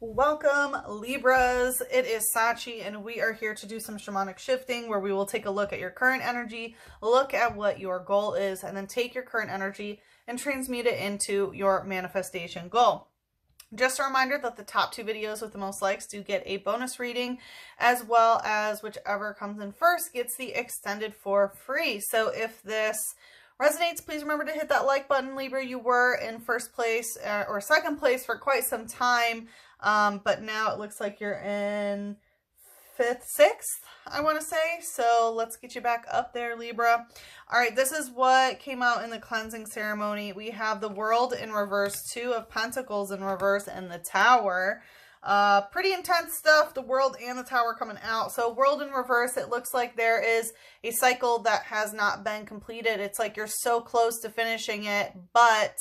Welcome, Libras. It is Sachi, and we are here to do some shamanic shifting where we will take a look at your current energy, look at what your goal is, and then take your current energy and transmute it into your manifestation goal. Just a reminder that the top 2 videos with the most likes do get a bonus reading, as well as whichever comes in first gets the extended for free. So if this resonates, please remember to hit that like button. Libra, you were in first place or second place for quite some time, but now it looks like you're in 5th, 6th, I want to say. So let's get you back up there, Libra. All right, this is what came out in the cleansing ceremony. We have the World in reverse, 2 of Pentacles in reverse, and the Tower. Pretty intense stuff, the World and the Tower coming out. So World in reverse, it looks like there is a cycle that has not been completed. It's like you're so close to finishing it, but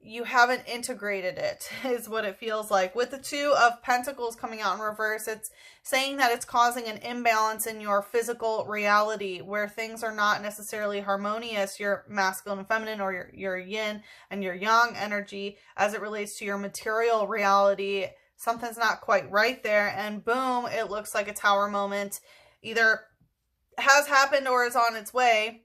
you haven't integrated it, is what it feels like. With the 2 of Pentacles coming out in reverse, it's saying that it's causing an imbalance in your physical reality where things are not necessarily harmonious, your masculine and feminine, or your yin and your yang energy as it relates to your material reality. Something's not quite right there, and boom, it looks like a Tower moment either has happened or is on its way.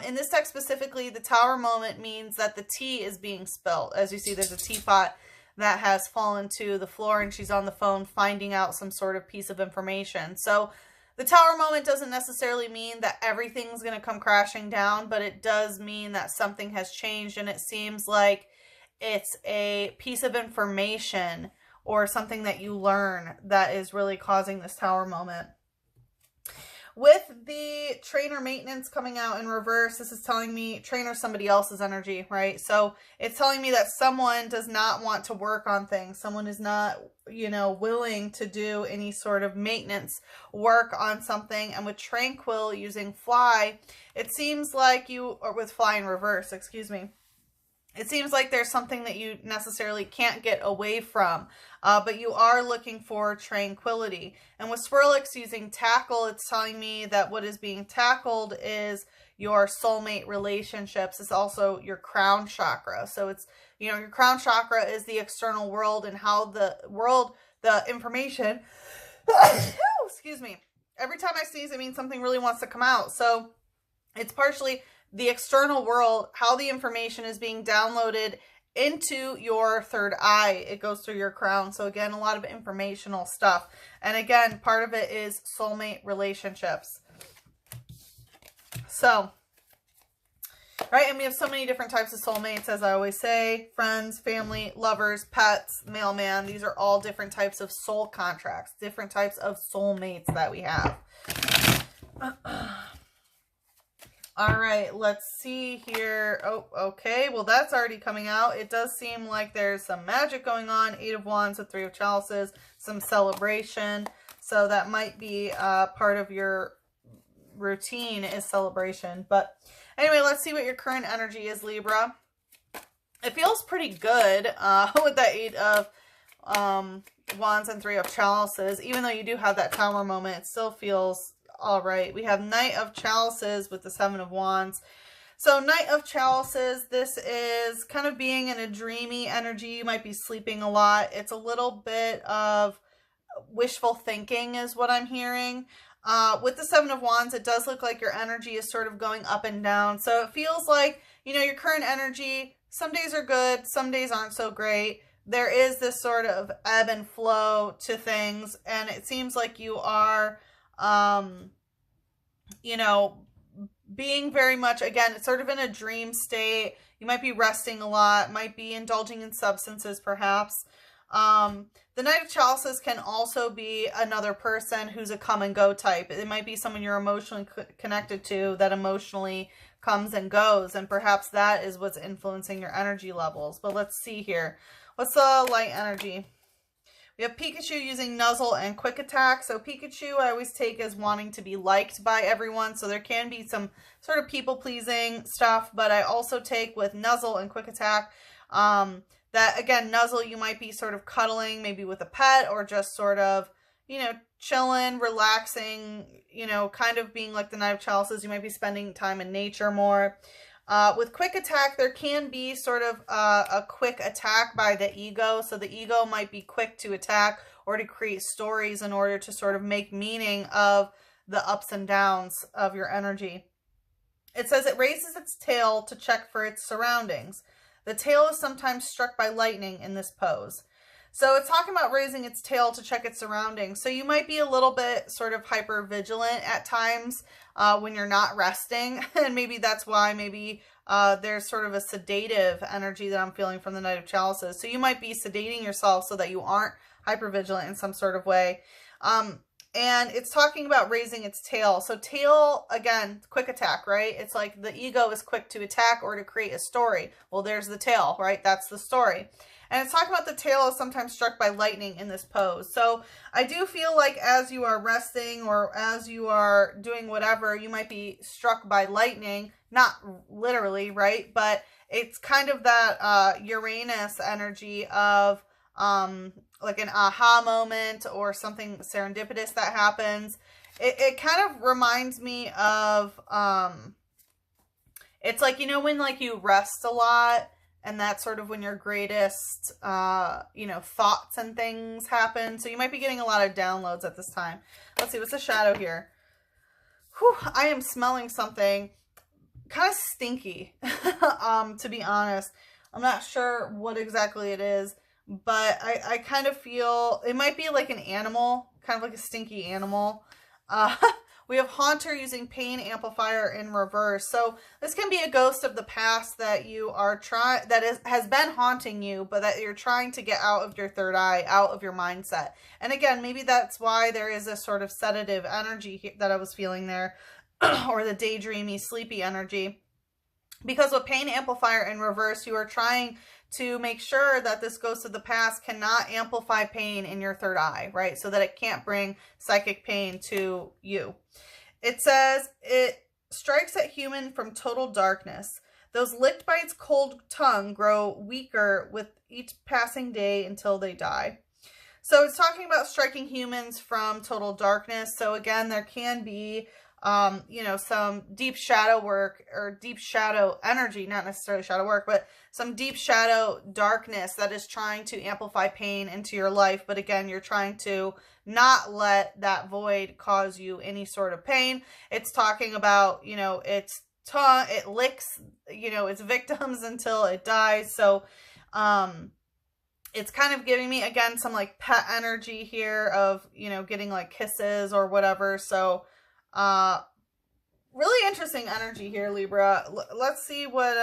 In this text specifically, the Tower moment means that the tea is being spilled. As you see, there's a teapot that has fallen to the floor, and she's on the phone finding out some sort of piece of information. So the Tower moment doesn't necessarily mean that everything's going to come crashing down, but it does mean that something has changed, and it seems like it's a piece of information or something that you learn that is really causing this Tower moment. With the trainer maintenance coming out in reverse, this is telling me trainer somebody else's energy, right? So it's telling me that someone does not want to work on things. Someone is not, willing to do any sort of maintenance work on something. And with tranquil using fly, it seems like or with fly in reverse, excuse me. It seems like there's something that you necessarily can't get away from, but you are looking for tranquility. And with Swirlix using tackle, it's telling me that what is being tackled is your soulmate relationships. It's also your crown chakra. So it's, your crown chakra is the external world and how the information, excuse me, every time I sneeze, it means something really wants to come out. So it's partially the external world, how the information is being downloaded into your third eye. It goes through your crown. So again, a lot of informational stuff. And again, part of it is soulmate relationships. So, right, and we have so many different types of soulmates, as I always say: friends, family, lovers, pets, mailman. These are all different types of soul contracts, different types of soulmates that we have. All right, let's see here. Oh, okay. Well, that's already coming out. It does seem like there's some magic going on. 8 of Wands with 3 of Chalices, some celebration. So that might be part of your routine is celebration. But anyway, let's see what your current energy is, Libra. It feels pretty good with that 8 of Wands and 3 of Chalices. Even though you do have that Tower moment, it still feels all right. We have Knight of Chalices with the 7 of Wands. So Knight of Chalices, this is kind of being in a dreamy energy. You might be sleeping a lot. It's a little bit of wishful thinking is what I'm hearing. With the 7 of Wands, it does look like your energy is sort of going up and down. So it feels like, your current energy, some days are good, some days aren't so great. There is this sort of ebb and flow to things, and it seems like you are being very much, again, it's sort of in a dream state. You might be resting a lot, might be indulging in substances, perhaps. The Knight of Chalices can also be another person who's a come and go type. It might be someone you're emotionally connected to that emotionally comes and goes, and perhaps that is what's influencing your energy levels. But let's see here. What's the light energy? We have Pikachu using Nuzzle and Quick Attack. So Pikachu I always take as wanting to be liked by everyone. So there can be some sort of people-pleasing stuff. But I also take with Nuzzle and Quick Attack that, again, Nuzzle, you might be sort of cuddling maybe with a pet or just sort of, chilling, relaxing, kind of being like the Knight of Chalices. You might be spending time in nature more. With quick attack, there can be sort of a quick attack by the ego. So the ego might be quick to attack or to create stories in order to sort of make meaning of the ups and downs of your energy. It says it raises its tail to check for its surroundings. The tail is sometimes struck by lightning in this pose. So it's talking about raising its tail to check its surroundings. So you might be a little bit sort of hyper vigilant at times when you're not resting. And maybe that's why maybe there's sort of a sedative energy that I'm feeling from the Knight of Chalices. So you might be sedating yourself so that you aren't hyper vigilant in some sort of way. And it's talking about raising its tail. So tail, again, quick attack, right? It's like the ego is quick to attack or to create a story. Well, there's the tail, right? That's the story. And it's talking about the tail is sometimes struck by lightning in this pose. So I do feel like as you are resting or as you are doing whatever, you might be struck by lightning. Not literally, right? But it's kind of that Uranus energy of like an aha moment or something serendipitous that happens. It kind of reminds me of, it's like, you know, when like you rest a lot and that's sort of when your greatest, you know, thoughts and things happen. So you might be getting a lot of downloads at this time. Let's see, what's the shadow here? Whew, I am smelling something kind of stinky, to be honest. I'm not sure what exactly it is. But I kind of feel it might be like an animal, kind of like a stinky animal. We have Haunter using Pain Amplifier in reverse. So this can be a ghost of the past that you are has been haunting you, but that you're trying to get out of your third eye, out of your mindset. And again, maybe that's why there is a sort of sedative energy that I was feeling there, or the daydreamy, sleepy energy. Because with Pain Amplifier in reverse, you are trying to make sure that this ghost of the past cannot amplify pain in your third eye, right? So that it can't bring psychic pain to you. It says, it strikes at human from total darkness. Those licked by its cold tongue grow weaker with each passing day until they die. So it's talking about striking humans from total darkness. So again, there can be you know, some deep shadow work or deep shadow energy, not necessarily shadow work, but some deep shadow darkness that is trying to amplify pain into your life. But again, you're trying to not let that void cause you any sort of pain. It's talking about, you know, its tongue, it licks, you know, its victims until it dies. So, it's kind of giving me, again, some like pet energy here of, you know, getting like kisses or whatever. So, really interesting energy here, Libra. Let's see what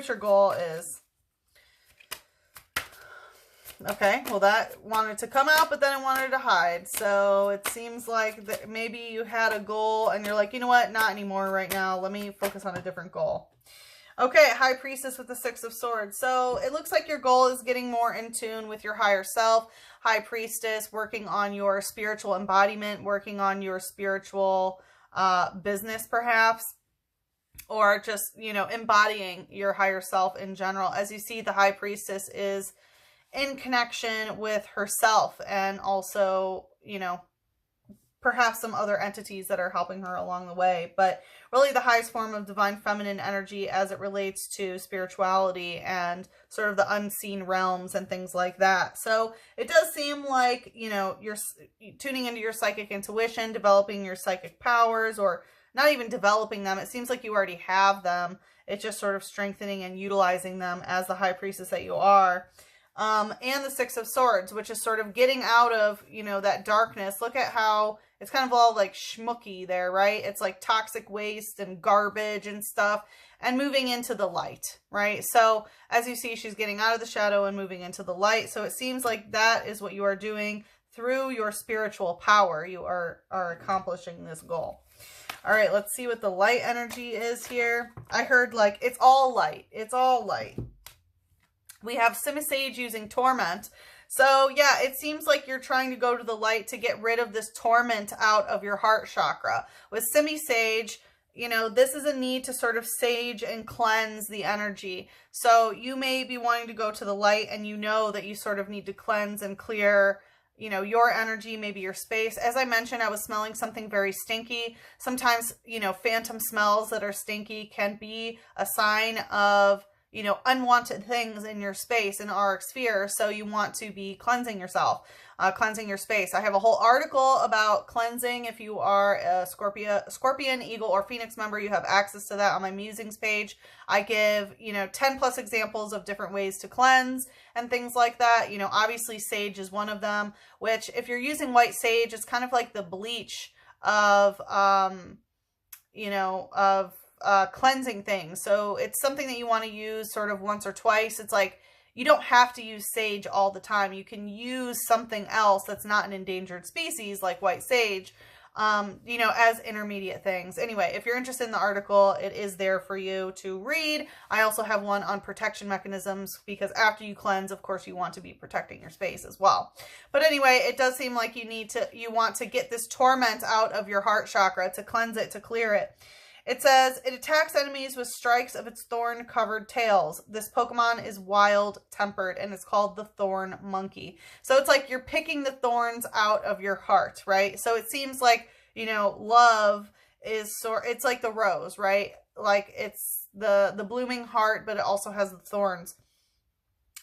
your goal is. Okay, well that wanted to come out, but then it wanted to hide. So it seems like that maybe you had a goal and you're like, you know what, not anymore right now. Let me focus on a different goal. Okay, High Priestess with the Six of Swords. So it looks like your goal is getting more in tune with your higher self. High Priestess, working on your spiritual embodiment, working on your spiritual business perhaps, or just, you know, embodying your higher self in general. As you see, the High Priestess is in connection with herself and also, you know, perhaps some other entities that are helping her along the way, but really the highest form of divine feminine energy as it relates to spirituality and sort of the unseen realms and things like that. So it does seem like, you know, you're tuning into your psychic intuition, developing your psychic powers, or not even developing them. It seems like you already have them. It's just sort of strengthening and utilizing them as the High Priestess that you are. And the Six of Swords, which is sort of getting out of, you know, that darkness. Look at how it's kind of all like schmooky there, right? It's like toxic waste and garbage and stuff, and moving into the light, right? So as you see, she's getting out of the shadow and moving into the light. So it seems like that is what you are doing through your spiritual power. You are accomplishing this goal. All right, let's see what the light energy is here. I heard like, it's all light. It's all light. We have Simisage using Torment. So yeah, it seems like you're trying to go to the light to get rid of this torment out of your heart chakra. With Simisage, you know, this is a need to sort of sage and cleanse the energy. So you may be wanting to go to the light and you know that you sort of need to cleanse and clear, you know, your energy, maybe your space. As I mentioned, I was smelling something very stinky. Sometimes, you know, phantom smells that are stinky can be a sign of, you know, unwanted things in your space, in our sphere. So you want to be cleansing yourself, cleansing your space. I have a whole article about cleansing. If you are a Scorpion, Eagle, or Phoenix member, you have access to that on my musings page. I give, you know, 10 plus examples of different ways to cleanse and things like that. You know, obviously sage is one of them, which if you're using white sage, it's kind of like the bleach of, you know, of cleansing things. So it's something that you want to use sort of once or twice. It's like, you don't have to use sage all the time. You can use something else that's not an endangered species like white sage, you know, as intermediate things. Anyway, if you're interested in the article, it is there for you to read. I also have one on protection mechanisms, because after you cleanse, of course, you want to be protecting your space as well. But anyway, it does seem like you want to get this torment out of your heart chakra, to cleanse it, to clear it. It says, it attacks enemies with strikes of its thorn-covered tails. This Pokemon is wild-tempered, and it's called the Thorn Monkey. So it's like you're picking the thorns out of your heart, right? So it seems like, you know, love is it's like the rose, right? Like it's the blooming heart, but it also has the thorns.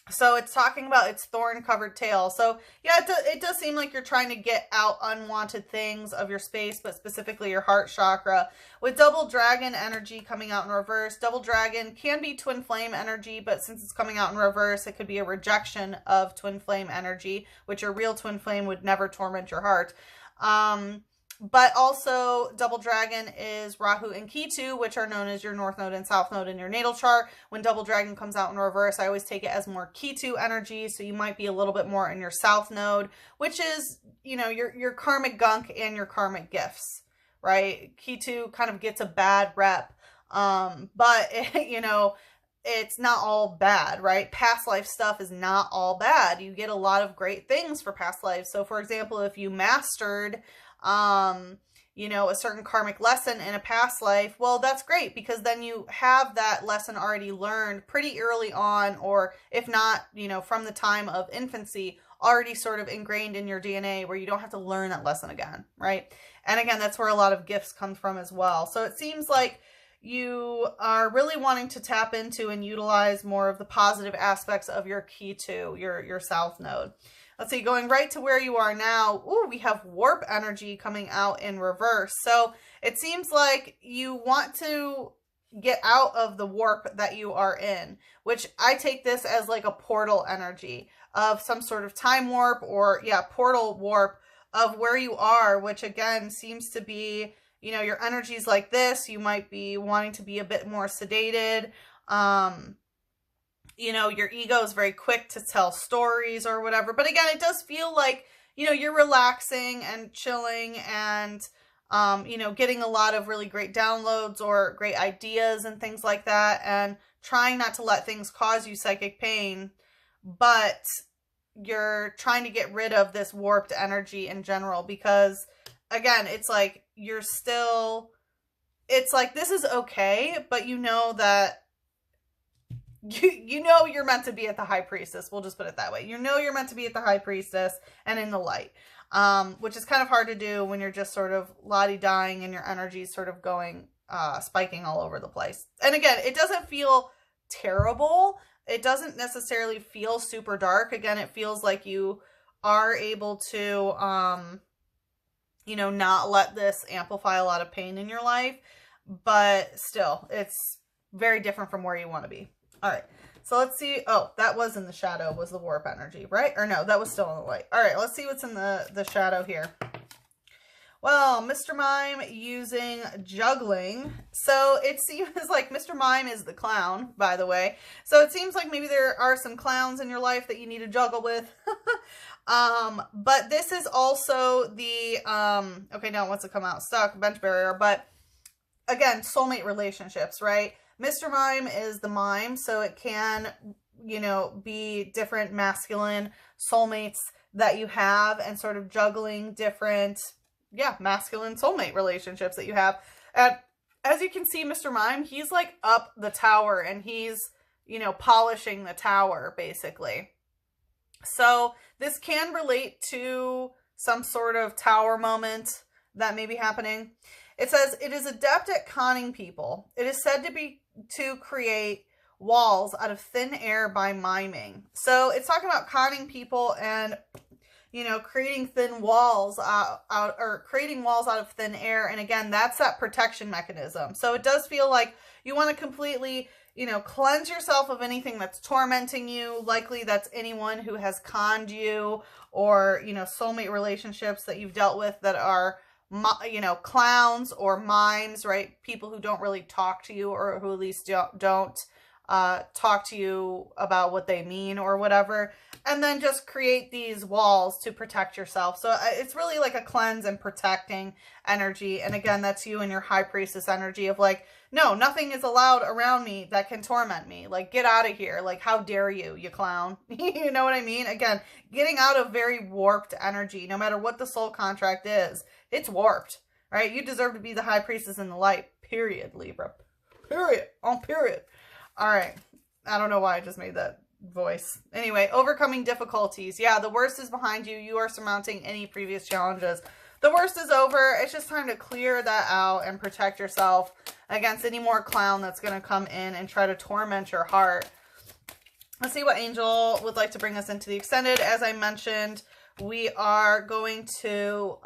So it's talking about its thorn-covered tail. So yeah, it does seem like you're trying to get out unwanted things of your space, but specifically your heart chakra. With double dragon energy coming out in reverse, double dragon can be twin flame energy, but since it's coming out in reverse, it could be a rejection of twin flame energy, which your real twin flame would never torment your heart. But also, double dragon is Rahu and Ketu, which are known as your north node and south node in your natal chart. When double dragon comes out in reverse, I always take it as more Ketu energy, so you might be a little bit more in your south node, which is, you know, your karmic gunk and your karmic gifts, right? Ketu kind of gets a bad rep, but, you know, it's not all bad, right? Past life stuff is not all bad. You get a lot of great things for past lives. So, for example, if you mastered you know, a certain karmic lesson in a past life, well, that's great, because then you have that lesson already learned pretty early on, or if not, you know, from the time of infancy, already sort of ingrained in your DNA, where you don't have to learn that lesson again, right? And again, that's where a lot of gifts come from as well. So it seems like you are really wanting to tap into and utilize more of the positive aspects of your Ketu, your south node. Let's see, going right to where you are now, ooh, we have warp energy coming out in reverse. So it seems like you want to get out of the warp that you are in, which I take this as like a portal energy of some sort of time warp, or yeah, portal warp of where you are, which again seems to be, you know, your energy's like this. You might be wanting to be a bit more sedated. You know, your ego is very quick to tell stories or whatever. But again, it does feel like, you know, you're relaxing and chilling and, you know, getting a lot of really great downloads or great ideas and things like that, and trying not to let things cause you psychic pain. But you're trying to get rid of this warped energy in general, because again, it's like you're still, it's like this is okay, but you know that you know you're meant to be at the high priestess. We'll just put it that way. You know you're meant to be at the high priestess and in the light, which is kind of hard to do when you're just sort of la-di-dying and your energy is sort of going, spiking all over the place. And again, it doesn't feel terrible. It doesn't necessarily feel super dark. Again, it feels like you are able to, you know, not let this amplify a lot of pain in your life, but still, it's very different from where you want to be. All right, so let's see. Oh, that was in the shadow, was the warp energy, right? Or no, that was still in the light. All right, let's see what's in the shadow here. Well, Mr. Mime using juggling. So it seems like Mr. Mime is the clown, by the way. So it seems like maybe there are some clowns in your life that you need to juggle with. But this is also the, okay, now once it come out, stuck, bench barrier. But again, soulmate relationships, right? Mr. Mime is the mime, so it can, you know, be different masculine soulmates that you have, and sort of juggling different, yeah, masculine soulmate relationships that you have. And as you can see, Mr. Mime, he's like up the tower, and he's, you know, polishing the tower, basically. So this can relate to some sort of tower moment that may be happening. It says, it is adept at conning people. It is said to create walls out of thin air by miming. So it's talking about conning people and, you know, creating thin walls creating walls out of thin air. And again, that's that protection mechanism. So it does feel like you want to completely, you know, cleanse yourself of anything that's tormenting you. Likely that's anyone who has conned you, or, you know, soulmate relationships that you've dealt with that are, you know, clowns or mimes, right? People who don't really talk to you, or who at least don't talk to you about what they mean or whatever. And then just create these walls to protect yourself. So it's really like a cleanse and protecting energy. And again, that's you and your high priestess energy of like, no, nothing is allowed around me that can torment me. Like, get out of here. Like, how dare you, you clown? You know what I mean? Again, getting out of very warped energy, no matter what the soul contract is, it's warped, right? You deserve to be the high priestess in the light, period, Libra. Period. On period. All right. I don't know why I just made that voice. Anyway, overcoming difficulties. Yeah, the worst is behind you. You are surmounting any previous challenges. The worst is over. It's just time to clear that out and protect yourself against any more clown that's going to come in and try to torment your heart. Let's see what angel would like to bring us into the extended. As I mentioned, we are going to,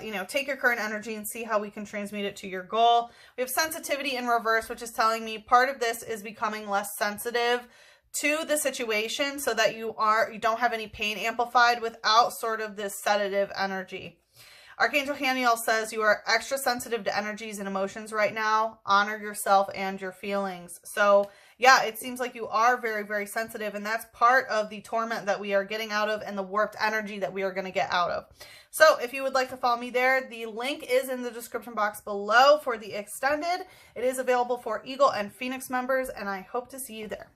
you know, take your current energy and see how we can transmute it to your goal. We have sensitivity in reverse, which is telling me part of this is becoming less sensitive to the situation so that you don't have any pain amplified without sort of this sedative energy. Archangel Haniel says you are extra sensitive to energies and emotions right now. Honor yourself and your feelings. So yeah, it seems like you are very, very sensitive, and that's part of the torment that we are getting out of and the warped energy that we are going to get out of. So if you would like to follow me there, the link is in the description box below for the extended. It is available for Eagle and Phoenix members, and I hope to see you there.